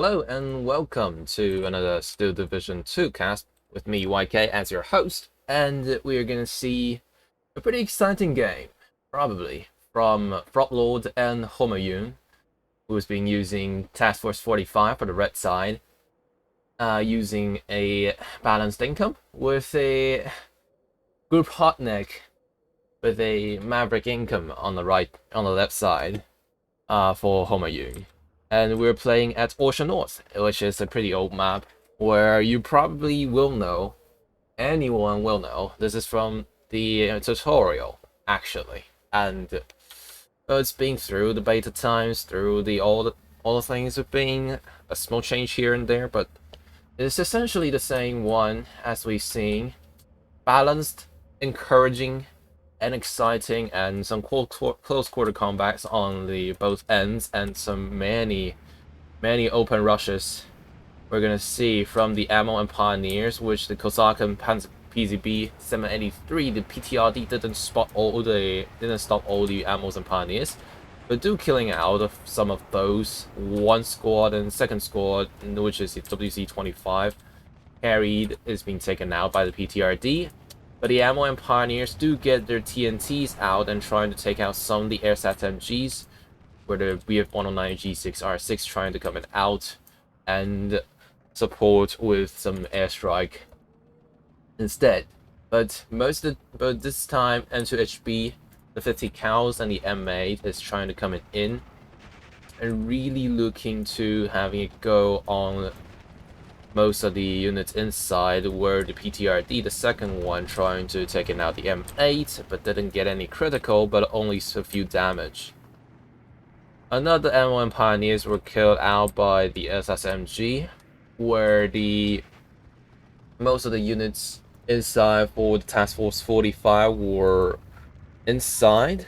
Hello and welcome to another Steel Division 2 cast with me, YK, as your host, and we are going to see a pretty exciting game, probably, from Frubblord and Homayoun, who's been using Task Force 45 for the red side, using a balanced income with a group hotneck with a maverick income on the left side, for Homayoun. And we're playing at Ocean North, which is a pretty old map where you probably will know, anyone will know. This is from the tutorial, actually, and it's been through the beta times, through all the things have been a small change here and there, but it's essentially the same one as we've seen. Balanced, encouraging, and exciting, and some close quarter combats on the both ends, and some many open rushes we're gonna see from the ammo and pioneers, which the Kosakan Panzer PZB 783, the PTRD didn't stop all the ammos and pioneers, but do killing out of some of those. One squad and second squad, which is the WC-25, carried, is being taken out by the PTRD. But the ammo and pioneers do get their TNTs out and trying to take out some of the AirSat MGs, where the BF-109 G6R6 trying to come out and support with some airstrike instead. But this time N2HB, the 50 cows and the M8 is trying to come in and really looking to having it go on most of the units inside, where the PTRD, the second one, trying to take out the M8, but didn't get any critical, but only a few damage. Another M1 pioneers were killed out by the SSMG, where most of the units inside for the Task Force 45 were inside.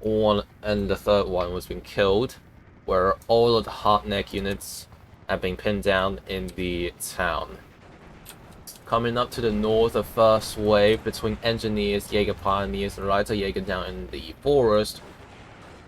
And the third one was being killed, where all of the hotneck units have been pinned down in the town. Coming up to the north, the first wave between engineers, Jaeger pioneers, and Reiter Jaeger down in the forest,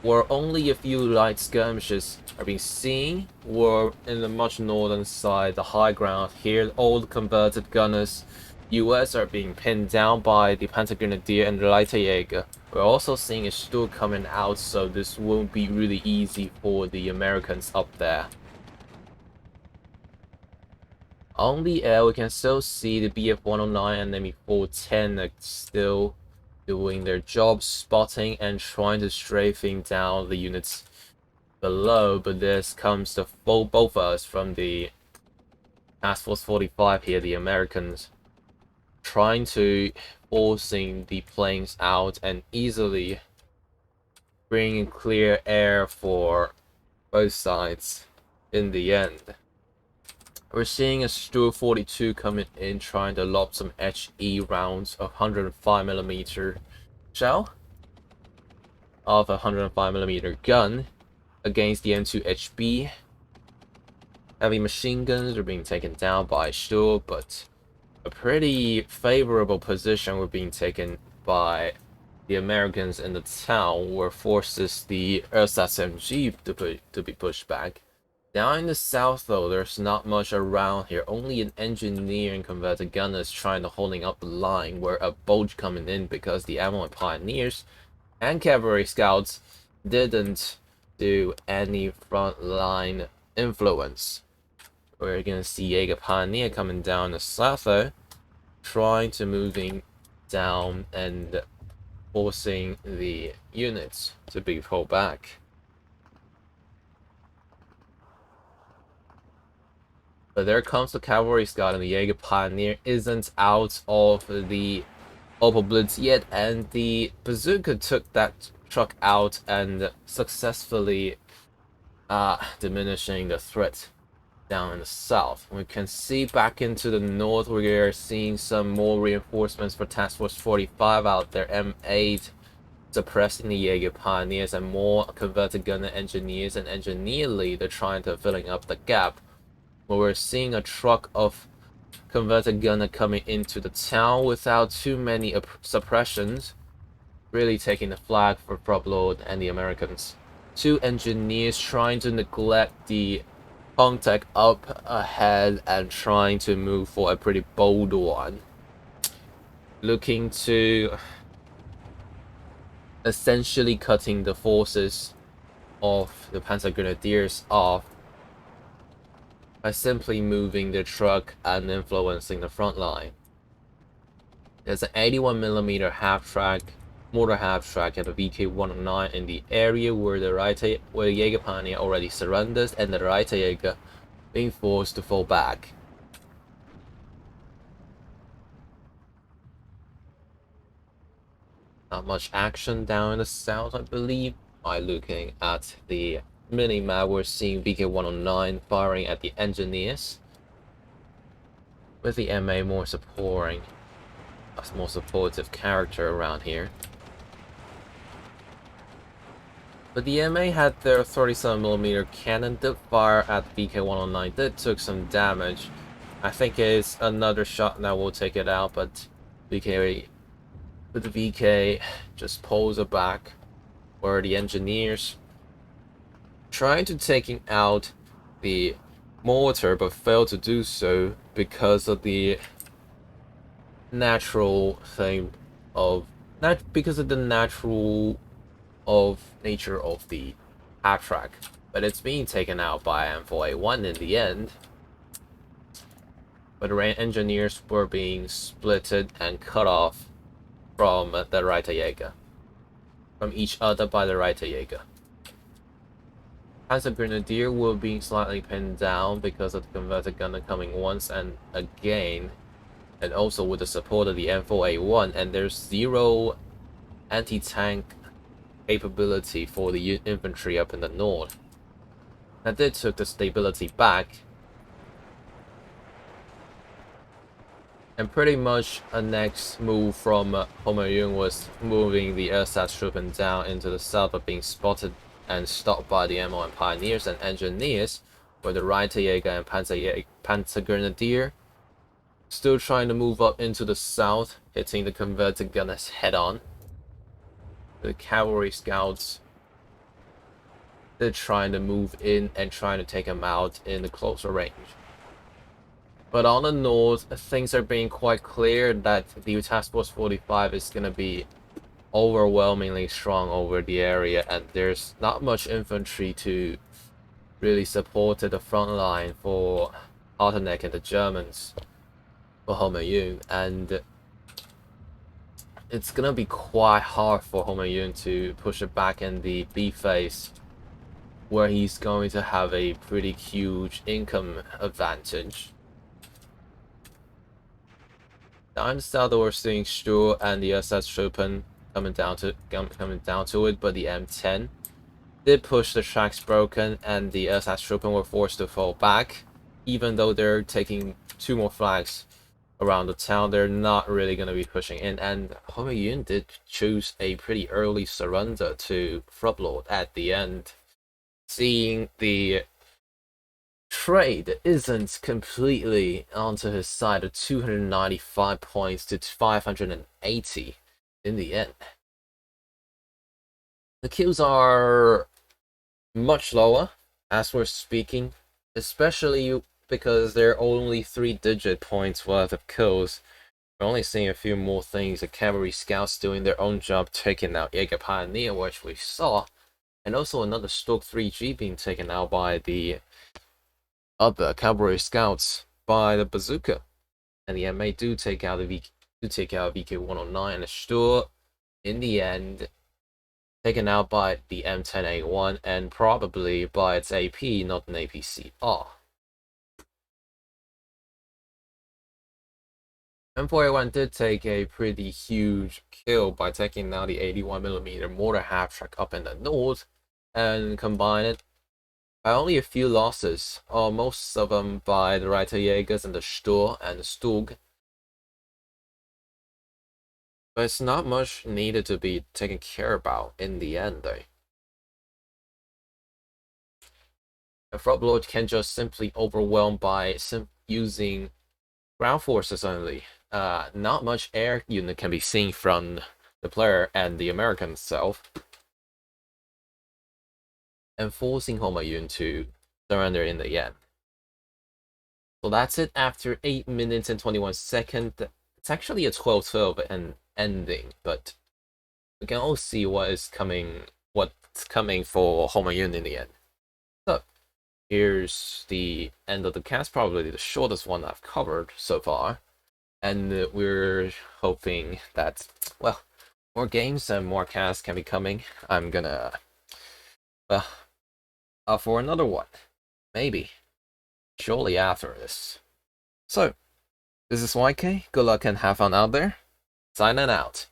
where only a few light skirmishes are being seen, were in the much northern side, the high ground here. All the converted gunners, US, are being pinned down by the Panzergrenadier and Reiter Jaeger. We're also seeing a Sturm coming out, so this won't be really easy for the Americans up there. On the air, we can still see the BF-109 and ME-410 are still doing their job, spotting and trying to strafing down the units below, but this comes to both of us from the Task Force 45 here, the Americans, trying to forcing the planes out and easily bringing clear air for both sides in the end. We're seeing a Stu 42 coming in, trying to lob some HE rounds of 105mm shell of a 105mm gun against the N2HB. Heavy machine guns are being taken down by Stu, but a pretty favorable position were being taken by the Americans in the town, where forces the SMG to be pushed back. Down in the south, though, there's not much around here. Only an engineer and converted gunners trying to holding up the line, where a bulge coming in because the ammo and pioneers and cavalry scouts didn't do any front line influence. We're gonna see Jaeger Pioneer coming down the south, though, trying to moving down and forcing the units to be pulled back. But there comes the cavalry scout, and the Jaeger Pioneer isn't out of the Opel Blitz yet, and the bazooka took that truck out and successfully diminishing the threat down in the south. We can see back into the north, we are seeing some more reinforcements for Task Force 45 out there. M8 suppressing the Jaeger Pioneers, and more converted gunner engineers and engineer lead are trying to filling up the gap. We're seeing a truck of converted gunner coming into the town without too many suppressions, really taking the flag for Frubblord and the Americans. Two engineers trying to neglect the contact up ahead and trying to move for a pretty bold one. Looking to essentially cutting the forces of the Panzer Grenadiers off by simply moving the truck and influencing the front line. There's an 81mm half-track, mortar half-track at the VK-109 in the area where the Jägerpanier already surrenders and the Reiter Jäger being forced to fall back. Not much action down in the south, I believe. By looking at the mini-map, we're seeing VK-109 firing at the engineers, with the MA more supporting a more supportive character around here. But the MA had their 37mm cannon did fire at VK-109, did took some damage. I think it's another shot that will take it out, but the VK just pulls it back, where the engineers trying to taking out the mortar but failed to do so because of the natural thing of nature of the half track, but it's being taken out by M4A1 in the end. But the engineers were being splitted and cut off from the Reiter Jäger, from each other by the Reiter Jäger. Panzer Grenadier were being slightly pinned down because of the converted gunner coming once and again, and also with the support of the M4A1, and there's zero anti-tank capability for the infantry up in the north. That did took the stability back, and pretty much a next move from Homayoun was moving the Ersatztruppen down into the south, but being spotted and stopped by the M1 Pioneers and Engineers, where the Reiter Jäger and Panzer Grenadier still trying to move up into the south, hitting the converted gunners head-on. The cavalry scouts, they're trying to move in and trying to take them out in the closer range. But on the north, things are being quite clear that the Task Force 45 is going to be overwhelmingly strong over the area, and there's not much infantry to really support the front line for Harteneck and the Germans for Homayoun, and it's gonna be quite hard for Homayoun to push it back in the B phase, where he's going to have a pretty huge income advantage. Down south, we're seeing Stur and the Ersatztruppen coming down to it, but the M10 did push the tracks broken, and the Ersatztruppen were forced to fall back. Even though they're taking 2 more flags around the town, they're not really going to be pushing in, and Homayoun did choose a pretty early surrender to Frubblord at the end, seeing the trade isn't completely onto his side of 295 points to 580 in the end. The kills are much lower as we're speaking, especially because they're only 3-digit points worth of kills. We're only seeing a few more things, the cavalry scouts doing their own job, taking out Jäger Pioneer, which we saw, and also another Stork 3G being taken out by the other cavalry scouts by the bazooka, and the MA do take out VK-109, and the Stur in the end taken out by the M10A1 and probably by its AP, not an APCR. M4A1 did take a pretty huge kill by taking out the 81mm mortar half-track up in the north and combine it by only a few losses, or most of them by the Reiter Jägers and the Stur and the Stug. But it's not much needed to be taken care about in the end, though. A Frubblord can just simply overwhelm by using ground forces only. Not much air unit can be seen from the player and the American itself, and forcing Homayoun to surrender in the end. So that's it after 8 minutes and 21 seconds. It's actually a 12-12 and ending, but we can all see what's coming for Homayoun in the end. So here's the end of the cast, probably the shortest one I've covered so far. And we're hoping that, well, more games and more casts can be coming. I'm gonna, well, for another one. Maybe. Surely after this. So, this is YK. Good luck and have fun out there. Signing out.